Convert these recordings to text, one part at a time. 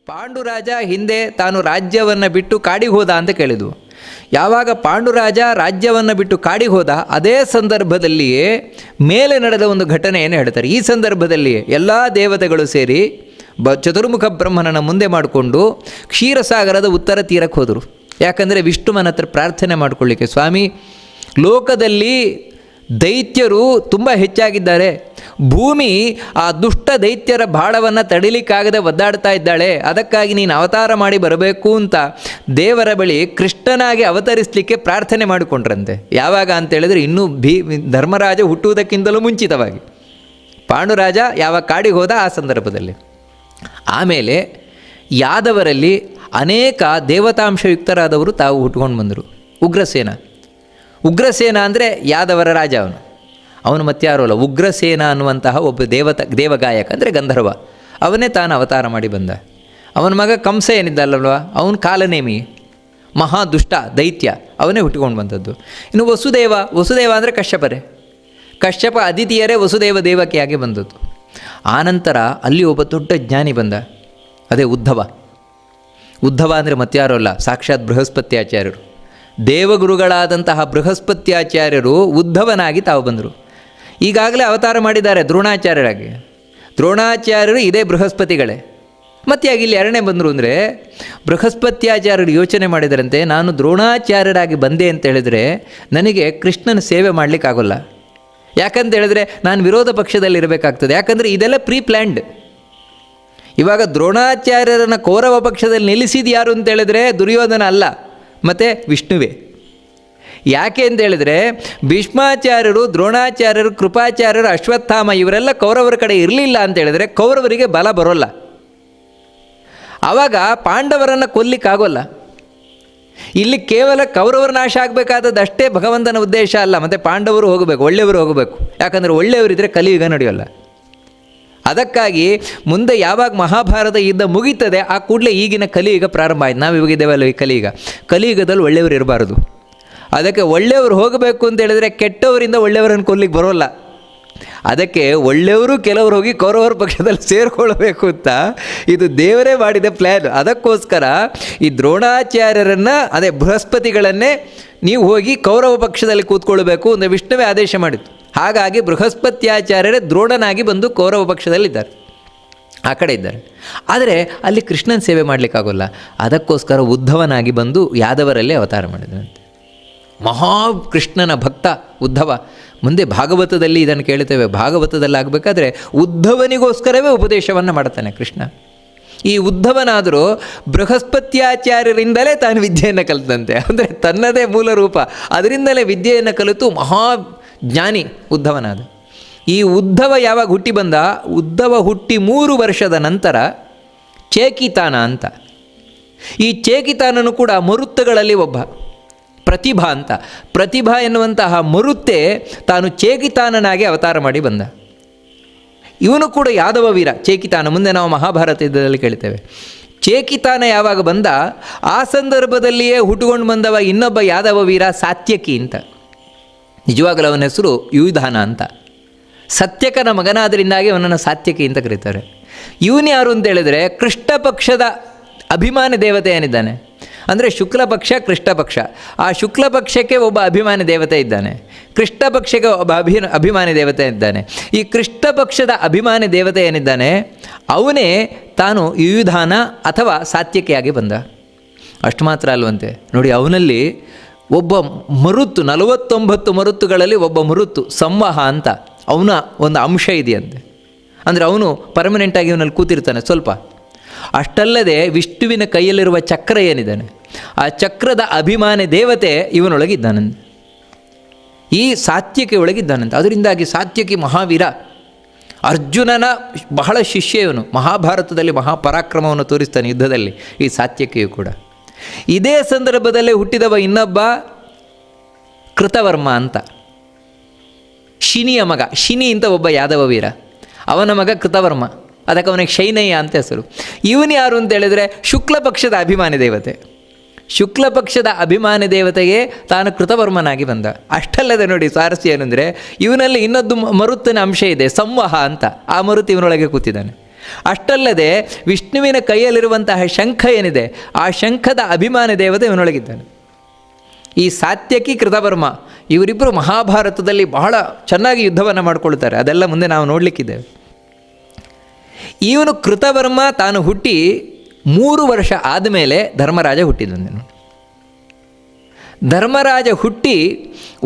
ಪಾಂಡುರಾಜ ಹಿಂದೆ ತಾನು ರಾಜ್ಯವನ್ನು ಬಿಟ್ಟು ಕಾಡಿಗೆ ಹೋದ ಅಂತ ಕೇಳಿದ್ವು. ಯಾವಾಗ ಪಾಂಡುರಾಜ ರಾಜ್ಯವನ್ನು ಬಿಟ್ಟು ಕಾಡಿಗೆ ಹೋದ ಅದೇ ಸಂದರ್ಭದಲ್ಲಿಯೇ ಮೇಲೆ ನಡೆದ ಒಂದು ಘಟನೆಯನ್ನು ಹೇಳ್ತಾರೆ. ಈ ಸಂದರ್ಭದಲ್ಲಿಯೇ ಎಲ್ಲ ದೇವತೆಗಳು ಸೇರಿ ಚತುರ್ಮುಖ ಬ್ರಹ್ಮನನ್ನು ಮುಂದೆ ಮಾಡಿಕೊಂಡು ಕ್ಷೀರಸಾಗರದ ಉತ್ತರ ತೀರಕ್ಕೆ ಹೋದರು. ಯಾಕಂದರೆ ವಿಷ್ಣುವನ ಹತ್ರ ಪ್ರಾರ್ಥನೆ ಮಾಡಿಕೊಳ್ಳಿಕ್ಕೆ, ಸ್ವಾಮಿ ಲೋಕದಲ್ಲಿ ದೈತ್ಯರು ತುಂಬ ಹೆಚ್ಚಾಗಿದ್ದಾರೆ, ಭೂಮಿ ಆ ದುಷ್ಟ ದೈತ್ಯರ ಬಾಳವನ್ನು ತಡಿಲಿಕ್ಕಾಗದೆ ಒದ್ದಾಡ್ತಾ ಇದ್ದಾಳೆ, ಅದಕ್ಕಾಗಿ ನೀನು ಅವತಾರ ಮಾಡಿ ಬರಬೇಕು ಅಂತ ದೇವರ ಬಳಿ ಕೃಷ್ಣನಾಗಿ ಅವತರಿಸಲಿಕ್ಕೆ ಪ್ರಾರ್ಥನೆ ಮಾಡಿಕೊಂಡ್ರಂತೆ. ಯಾವಾಗ ಅಂತೇಳಿದರೆ ಇನ್ನೂ ಧರ್ಮರಾಜ ಹುಟ್ಟುವುದಕ್ಕಿಂತಲೂ ಮುಂಚಿತವಾಗಿ, ಪಾಂಡುರಾಜ ಯಾವಾಗ ಕಾಡಿಗೆ ಹೋದ ಆ ಸಂದರ್ಭದಲ್ಲಿ. ಆಮೇಲೆ ಯಾದವರಲ್ಲಿ ಅನೇಕ ದೇವತಾಂಶಯುಕ್ತರಾದವರು ತಾವು ಹುಟ್ಕೊಂಡು ಬಂದರು. ಉಗ್ರಸೇನ ಅಂದರೆ ಯಾದವರ ರಾಜ ಅವನು ಮತ್ತಾರೂ ಅಲ್ಲ, ಉಗ್ರಸೇನ ಅನ್ನುವಂತಹ ಒಬ್ಬ ದೇವಗಾಯಕ ಅಂದರೆ ಗಂಧರ್ವ, ಅವನೇ ತಾನು ಅವತಾರ ಮಾಡಿ ಬಂದ. ಅವನ ಮಗ ಕಂಸ ಏನಿದ್ದಲ್ವ, ಅವನು ಕಾಲನೇಮಿ ಮಹಾದುಷ್ಟ ದೈತ್ಯ, ಅವನೇ ಹುಟ್ಟಿಕೊಂಡು ಬಂದದ್ದು. ಇನ್ನು ವಸುದೇವ ಅಂದರೆ ಕಶ್ಯಪ ಅದಿತಿಯರೇ ವಸುದೇವ ದೇವಕಿಯಾಗಿ ಬಂದದ್ದು. ಆನಂತರ ಅಲ್ಲಿ ಒಬ್ಬ ದೊಡ್ಡ ಜ್ಞಾನಿ ಬಂದ, ಅದೇ ಉದ್ಧವ ಅಂದರೆ ಮತ್ತಾರೂ ಅಲ್ಲ, ಸಾಕ್ಷಾತ್ ಬೃಹಸ್ಪತ್ಯಾಚಾರ್ಯರು. ದೇವಗುರುಗಳಾದಂತಹ ಬೃಹಸ್ಪತ್ಯಾಚಾರ್ಯರು ಉದ್ಧವನಾಗಿ ತಾವು ಬಂದರು. ಈಗಾಗಲೇ ಅವತಾರ ಮಾಡಿದ್ದಾರೆ ದ್ರೋಣಾಚಾರ್ಯರಾಗಿ. ದ್ರೋಣಾಚಾರ್ಯರು ಇದೇ ಬೃಹಸ್ಪತಿಗಳೇ. ಮತ್ತು ಯಾಕೆ ಇಲ್ಲಿ ಎರಡನೇ ಬಂದರು ಅಂದರೆ, ಬೃಹಸ್ಪತ್ಯಾಚಾರ್ಯರು ಯೋಚನೆ ಮಾಡಿದರಂತೆ, ನಾನು ದ್ರೋಣಾಚಾರ್ಯರಾಗಿ ಬಂದೆ ಅಂತ ಹೇಳಿದರೆ ನನಗೆ ಕೃಷ್ಣನ ಸೇವೆ ಮಾಡಲಿಕ್ಕಾಗೋಲ್ಲ. ಯಾಕಂತ ಹೇಳಿದ್ರೆ ನಾನು ವಿರೋಧ ಪಕ್ಷದಲ್ಲಿ ಇರಬೇಕಾಗ್ತದೆ. ಯಾಕಂದರೆ ಇದೆಲ್ಲ ಪ್ರೀ ಪ್ಲ್ಯಾಂಡ್. ಇವಾಗ ದ್ರೋಣಾಚಾರ್ಯರನ್ನು ಕೌರವ ಪಕ್ಷದಲ್ಲಿ ನಿಲ್ಲಿಸಿದ ಯಾರು ಅಂತ ಹೇಳಿದ್ರೆ ದುರ್ಯೋಧನ ಅಲ್ಲ, ಮತ್ತು ವಿಷ್ಣುವೇ. ಯಾಕೆ ಅಂತ ಹೇಳಿದರೆ ಭೀಷ್ಮಾಚಾರ್ಯರು, ದ್ರೋಣಾಚಾರ್ಯರು, ಕೃಪಾಚಾರ್ಯರು, ಅಶ್ವತ್ಥಾಮ ಇವರೆಲ್ಲ ಕೌರವರ ಕಡೆ ಇರಲಿಲ್ಲ ಅಂತ ಹೇಳಿದರೆ ಕೌರವರಿಗೆ ಬಲ ಬರೋಲ್ಲ. ಆವಾಗ ಪಾಂಡವರನ್ನು ಕೊಲ್ಲಿಕ್ಕಾಗೋಲ್ಲ. ಇಲ್ಲಿ ಕೇವಲ ಕೌರವರ ನಾಶ ಆಗಬೇಕಾದದ್ದು ಅಷ್ಟೇ ಭಗವಂತನ ಉದ್ದೇಶ ಅಲ್ಲ, ಮತ್ತು ಪಾಂಡವರು ಹೋಗಬೇಕು, ಒಳ್ಳೆಯವರು ಹೋಗಬೇಕು. ಯಾಕಂದರೆ ಒಳ್ಳೆಯವರಿದ್ದರೆ ಕಲಿಯುಗ ನಡೆಯೋಲ್ಲ. ಅದಕ್ಕಾಗಿ ಮುಂದೆ ಯಾವಾಗ ಮಹಾಭಾರತ ಯುದ್ಧ ಮುಗೀತದೆ ಆ ಕೂಡಲೇ ಈಗಿನ ಕಲಿಯುಗ ಪ್ರಾರಂಭ ಆಯ್ತು. ನಾವು ಇವಾಗಿದ್ದೇವಲ್ಲ ಈ ಕಲಿಯುಗದಲ್ಲಿ ಒಳ್ಳೆಯವರು ಇರಬಾರದು. ಅದಕ್ಕೆ ಒಳ್ಳೆಯವರು ಹೋಗಬೇಕು ಅಂತ ಹೇಳಿದರೆ ಕೆಟ್ಟವರಿಂದ ಒಳ್ಳೆಯವರನ್ನು ಕೊಲ್ಲಿಕ್ಕೆ ಬರೋಲ್ಲ. ಅದಕ್ಕೆ ಒಳ್ಳೆಯವರು ಕೆಲವರು ಹೋಗಿ ಕೌರವರ ಪಕ್ಷದಲ್ಲಿ ಸೇರಿಕೊಳ್ಬೇಕು ಅಂತ ಇದು ದೇವರೇ ಮಾಡಿದ ಪ್ಲ್ಯಾನ್. ಅದಕ್ಕೋಸ್ಕರ ಈ ದ್ರೋಣಾಚಾರ್ಯರನ್ನು, ಅದೇ ಬೃಹಸ್ಪತಿಗಳನ್ನೇ ನೀವು ಹೋಗಿ ಕೌರವ ಪಕ್ಷದಲ್ಲಿ ಕೂತ್ಕೊಳ್ಬೇಕು ಅಂತ ವಿಷ್ಣುವೇ ಆದೇಶ ಮಾಡಿತ್ತು. ಹಾಗಾಗಿ ಬೃಹಸ್ಪತ್ಯಾಚಾರ್ಯರೇ ದ್ರೋಣನಾಗಿ ಬಂದು ಕೌರವ ಪಕ್ಷದಲ್ಲಿದ್ದಾರೆ, ಆ ಕಡೆ ಇದ್ದಾರೆ. ಆದರೆ ಅಲ್ಲಿ ಕೃಷ್ಣನ ಸೇವೆ ಮಾಡಲಿಕ್ಕಾಗೋಲ್ಲ. ಅದಕ್ಕೋಸ್ಕರ ಉದ್ಧವನಾಗಿ ಬಂದು ಯಾದವರಲ್ಲೇ ಅವತಾರ ಮಾಡಿದಂತೆ. ಮಹಾಕೃಷ್ಣನ ಭಕ್ತ ಉದ್ಧವ. ಮುಂದೆ ಭಾಗವತದಲ್ಲಿ ಇದನ್ನು ಕೇಳ್ತೇವೆ. ಭಾಗವತದಲ್ಲಿ ಆಗಬೇಕಾದ್ರೆ ಉದ್ಧವನಿಗೋಸ್ಕರವೇ ಉಪದೇಶವನ್ನು ಮಾಡ್ತಾನೆ ಕೃಷ್ಣ. ಈ ಉದ್ಧವನಾದರೂ ಬೃಹಸ್ಪತ್ಯಾಚಾರ್ಯರಿಂದಲೇ ತಾನು ವಿದ್ಯೆಯನ್ನು ಕಲಿತಂತೆ. ಅಂದರೆ ತನ್ನದೇ ಮೂಲ ರೂಪ, ಅದರಿಂದಲೇ ವಿದ್ಯೆಯನ್ನು ಕಲಿತು ಮಹಾಜ್ಞಾನಿ ಉದ್ಧವನಾದ. ಈ ಉದ್ಧವ ಯಾವಾಗ ಹುಟ್ಟಿ ಬಂದ, ಉದ್ಧವ ಹುಟ್ಟಿ 3 ವರ್ಷದ ನಂತರ ಚೇಕಿತಾನ ಅಂತ, ಈ ಚೇಕಿತಾನನು ಕೂಡ ಮರುತ್ತಗಳಲ್ಲಿ ಒಬ್ಬ ಪ್ರತಿಭಾ ಅಂತ. ಪ್ರತಿಭಾ ಎನ್ನುವಂತಹ ಮರುತ್ತೆ ತಾನು ಚೇಕಿತಾನನಾಗಿ ಅವತಾರ ಮಾಡಿ ಬಂದ. ಇವನು ಕೂಡ ಯಾದವ ವೀರ ಚೇಕಿತಾನ. ಮುಂದೆ ನಾವು ಮಹಾಭಾರತದಲ್ಲಿ ಕೇಳ್ತೇವೆ. ಚೇಕಿತಾನ ಯಾವಾಗ ಬಂದ ಆ ಸಂದರ್ಭದಲ್ಲಿಯೇ ಹುಟ್ಟುಕೊಂಡು ಬಂದವ ಇನ್ನೊಬ್ಬ ಯಾದವ ವೀರ ಸಾತ್ಯಕಿ ಅಂತ. ನಿಜವಾಗಲೂ ಅವನ ಹೆಸರು ಯುಧಾನ ಅಂತ. ಸತ್ಯಕನ ಮಗನಾದರಿಂದಾಗಿ ಅವನನ್ನು ಸಾತ್ಯಕಿ ಅಂತ ಕರೀತಾರೆ. ಇವನು ಯಾರು ಅಂತ ಹೇಳಿದರೆ ಕೃಷ್ಣ ಪಕ್ಷದ ಅಭಿಮಾನಿ ದೇವತೆ ಏನಿದ್ದಾನೆ, ಅಂದರೆ ಶುಕ್ಲ ಪಕ್ಷ ಕೃಷ್ಣ ಪಕ್ಷ. ಆ ಶುಕ್ಲ ಪಕ್ಷಕ್ಕೆ ಒಬ್ಬ ಅಭಿಮಾನಿ ದೇವತೆ ಇದ್ದಾನೆ, ಕೃಷ್ಣ ಪಕ್ಷಕ್ಕೆ ಒಬ್ಬ ಅಭಿಮಾನಿ ದೇವತೆ ಇದ್ದಾನೆ. ಈ ಕೃಷ್ಣ ಪಕ್ಷದ ಅಭಿಮಾನಿ ದೇವತೆ ಏನಿದ್ದಾನೆ ಅವನೇ ತಾನು ಯುಧಾನ ಅಥವಾ ಸಾತ್ಯಕಿಯಾಗಿ ಬಂದ. ಅಷ್ಟು ಮಾತ್ರ ಅಲ್ವಂತೆ ನೋಡಿ, ಅವನಲ್ಲಿ ಒಬ್ಬ ಮರುತ್ತು, 49 ಮರುತ್ತುಗಳಲ್ಲಿ ಒಬ್ಬ ಮರುತ್ತು ಸಂವಹ ಅಂತ ಅವನ ಒಂದು ಅಂಶ ಇದೆಯಂತೆ. ಅಂದರೆ ಅವನು ಪರ್ಮನೆಂಟಾಗಿ ಇವನಲ್ಲಿ ಕೂತಿರ್ತಾನೆ ಸ್ವಲ್ಪ. ಅಷ್ಟಲ್ಲದೆ ವಿಷ್ಣುವಿನ ಕೈಯಲ್ಲಿರುವ ಚಕ್ರ ಏನಿದ್ದಾನೆ ಆ ಚಕ್ರದ ಅಭಿಮಾನಿ ದೇವತೆ ಇವನೊಳಗಿದ್ದಾನಂತೆ, ಈ ಸಾತ್ಯಕಿ ಒಳಗಿದ್ದಾನಂತೆ. ಅದರಿಂದಾಗಿ ಸಾತ್ಯಕಿ ಮಹಾವೀರ, ಅರ್ಜುನನ ಬಹಳ ಶಿಷ್ಯ ಇವನು. ಮಹಾಭಾರತದಲ್ಲಿ ಮಹಾಪರಾಕ್ರಮವನ್ನು ತೋರಿಸ್ತಾನೆ ಯುದ್ಧದಲ್ಲಿ ಈ ಸಾತ್ಯಕಿಯು ಕೂಡ. ಇದೇ ಸಂದರ್ಭದಲ್ಲೇ ಹುಟ್ಟಿದವ ಇನ್ನೊಬ್ಬ ಕೃತವರ್ಮ ಅಂತ, ಶಿನಿಯ ಮಗ. ಶಿನಿ ಅಂತ ಒಬ್ಬ ಯಾದವ ವೀರ, ಅವನ ಮಗ ಕೃತವರ್ಮ. ಅದಕ್ಕೆ ಅವನಿಗೆ ಶೈನಯ್ಯ ಅಂತ ಹೆಸರು. ಇವನು ಯಾರು ಅಂತ ಹೇಳಿದರೆ ಶುಕ್ಲ ಪಕ್ಷದ ಅಭಿಮಾನಿ ದೇವತೆ. ಶುಕ್ಲ ಪಕ್ಷದ ಅಭಿಮಾನಿ ದೇವತೆಗೆ ತಾನು ಕೃತವರ್ಮನಾಗಿ ಬಂದ. ಅಷ್ಟಲ್ಲದೆ ನೋಡಿ ಸ್ವಾರಸ್ಯ ಏನಂದರೆ ಇವನಲ್ಲಿ ಇನ್ನೊಂದು ಮರುತ್ತಿನ ಅಂಶ ಇದೆ, ಸಂವಹ ಅಂತ. ಆ ಮರುತ್ತು ಇವನೊಳಗೆ ಕೂತಿದ್ದಾನೆ. ಅಷ್ಟಲ್ಲದೆ ವಿಷ್ಣುವಿನ ಕೈಯಲ್ಲಿರುವಂತಹ ಶಂಖ ಏನಿದೆ, ಆ ಶಂಖದ ಅಭಿಮಾನ ದೇವತೆ ಇವನೊಳಗಿದ್ದಾನೆ. ಈ ಸಾತ್ಯಕಿ ಕೃತವರ್ಮ ಇವರಿಬ್ಬರು ಮಹಾಭಾರತದಲ್ಲಿ ಬಹಳ ಚೆನ್ನಾಗಿ ಯುದ್ಧವನ್ನು ಮಾಡಿಕೊಳ್ತಾರೆ. ಅದೆಲ್ಲ ಮುಂದೆ ನಾವು ನೋಡಲಿಕ್ಕಿದ್ದೇವೆ. ಇವನು ಕೃತವರ್ಮ ತಾನು ಹುಟ್ಟಿ 3 ವರ್ಷ ಆದಮೇಲೆ ಧರ್ಮರಾಜ ಹುಟ್ಟಿದನು. ಧರ್ಮರಾಜ ಹುಟ್ಟಿ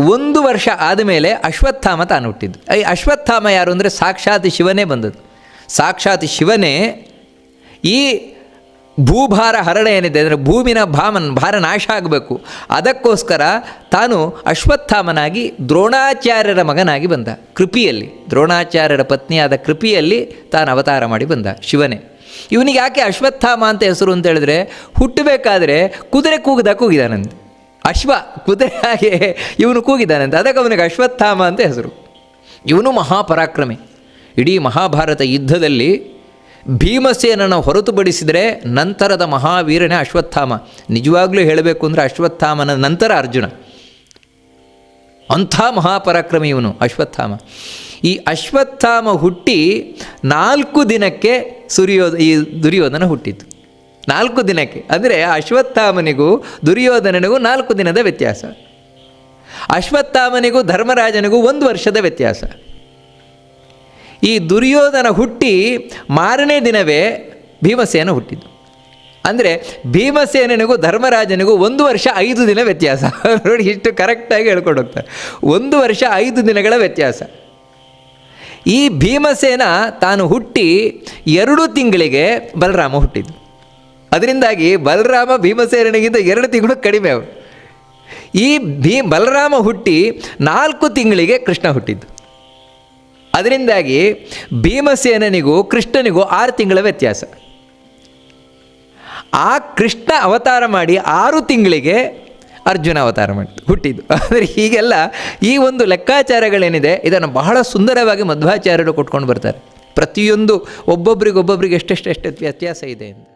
1 ವರ್ಷ ಆದಮೇಲೆ ಅಶ್ವತ್ಥಾಮ ತಾನು ಹುಟ್ಟಿದ್ದು. ಈ ಅಶ್ವತ್ಥಾಮ ಯಾರು ಅಂದರೆ ಸಾಕ್ಷಾತ್ ಶಿವನೇ ಬಂದದ್ದು. ಸಾಕ್ಷಾತ್ ಶಿವನೇ ಈ ಭೂಭಾರ ಹರಣ ಏನಿದೆ ಅಂದರೆ ಭೂಮಿನ ಭಾರ ನಾಶ ಆಗಬೇಕು, ಅದಕ್ಕೋಸ್ಕರ ತಾನು ಅಶ್ವತ್ಥಾಮನಾಗಿ ದ್ರೋಣಾಚಾರ್ಯರ ಮಗನಾಗಿ ಬಂದ. ಕೃಪಿಯಲ್ಲಿ ದ್ರೋಣಾಚಾರ್ಯರ ಪತ್ನಿಯಾದ ಕೃಪಿಯಲ್ಲಿ ತಾನು ಅವತಾರ ಮಾಡಿ ಬಂದ ಶಿವನೇ. ಇವನಿಗೆ ಯಾಕೆ ಅಶ್ವತ್ಥಾಮ ಅಂತ ಹೆಸರು ಅಂತ ಹೇಳಿದ್ರೆ, ಹುಟ್ಟಬೇಕಾದ್ರೆ ಕುದುರೆ ಕೂಗಿದಾನಂತೆ. ಅಶ್ವ ಕುದುರೆ ಹಾಗೆ ಇವನು ಕೂಗಿದ್ದಾನಂತೆ, ಅದಕ್ಕೆ ಅವನಿಗೆ ಅಶ್ವತ್ಥಾಮ ಅಂತ ಹೆಸರು. ಇವನು ಮಹಾಪರಾಕ್ರಮಿ. ಇಡೀ ಮಹಾಭಾರತ ಯುದ್ಧದಲ್ಲಿ ಭೀಮಸೇನನ ಹೊರತುಪಡಿಸಿದರೆ ನಂತರದ ಮಹಾವೀರನೇ ಅಶ್ವತ್ಥಾಮ. ನಿಜವಾಗ್ಲೂ ಹೇಳಬೇಕು ಅಂದರೆ ಅಶ್ವತ್ಥಾಮನ ನಂತರ ಅರ್ಜುನ. ಅಂಥ ಮಹಾಪರಾಕ್ರಮಿ ಇವನು ಅಶ್ವತ್ಥಾಮ. ಈ ಅಶ್ವತ್ಥಾಮ ಹುಟ್ಟಿ 4 ದಿನಕ್ಕೆ ಈ ದುರ್ಯೋಧನ ಹುಟ್ಟಿತು. 4 ದಿನಕ್ಕೆ ಅಂದರೆ ಅಶ್ವತ್ಥಾಮನಿಗೂ ದುರ್ಯೋಧನನಿಗೂ 4 ದಿನದ ವ್ಯತ್ಯಾಸ. ಅಶ್ವತ್ಥಾಮನಿಗೂ ಧರ್ಮರಾಜನಿಗೂ 1 ವರ್ಷದ ವ್ಯತ್ಯಾಸ. ಈ ದುರ್ಯೋಧನ ಹುಟ್ಟಿ ಮಾರನೇ ದಿನವೇ ಭೀಮಸೇನ ಹುಟ್ಟಿದ್ದು. ಅಂದರೆ ಭೀಮಸೇನನಿಗೂ ಧರ್ಮರಾಜನಿಗೂ 1 ವರ್ಷ 5 ದಿನ ವ್ಯತ್ಯಾಸ. ನೋಡಿ, ಇಷ್ಟು ಕರೆಕ್ಟಾಗಿ ಹೇಳ್ಕೊಂಡು ಹೋಗ್ತಾರೆ. 1 ವರ್ಷ 5 ದಿನಗಳ ವ್ಯತ್ಯಾಸ. ಈ ಭೀಮಸೇನ ತಾನು ಹುಟ್ಟಿ 2 ತಿಂಗಳಿಗೆ ಬಲರಾಮ ಹುಟ್ಟಿದ್ದು. ಅದರಿಂದಾಗಿ ಬಲರಾಮ ಭೀಮಸೇನಿಗಿಂತ 2 ತಿಂಗಳು ಕಡಿಮೆ ಅವರು. ಈ ಬಲರಾಮ ಹುಟ್ಟಿ 4 ತಿಂಗಳಿಗೆ ಕೃಷ್ಣ ಹುಟ್ಟಿದ್ದು. ಅದರಿಂದಾಗಿ ಭೀಮಸೇನಿಗೂ ಕೃಷ್ಣನಿಗೂ 6 ತಿಂಗಳ ವ್ಯತ್ಯಾಸ. ಆ ಕೃಷ್ಣ ಅವತಾರ ಮಾಡಿ 6 ತಿಂಗಳಿಗೆ ಅರ್ಜುನ ಅವತಾರ ಮಾಡಿ ಹುಟ್ಟಿದ್ದು. ಅಂದರೆ ಹೀಗೆಲ್ಲ ಈ ಒಂದು ಲೆಕ್ಕಾಚಾರಗಳೇನಿದೆ ಇದನ್ನು ಬಹಳ ಸುಂದರವಾಗಿ ಮಧ್ವಾಚಾರ್ಯರು ಕೊಟ್ಕೊಂಡು ಬರ್ತಾರೆ. ಪ್ರತಿಯೊಂದು ಒಬ್ಬೊಬ್ಬರಿಗೆ ಎಷ್ಟೆಷ್ಟು ವ್ಯತ್ಯಾಸ ಇದೆ ಅಂತ.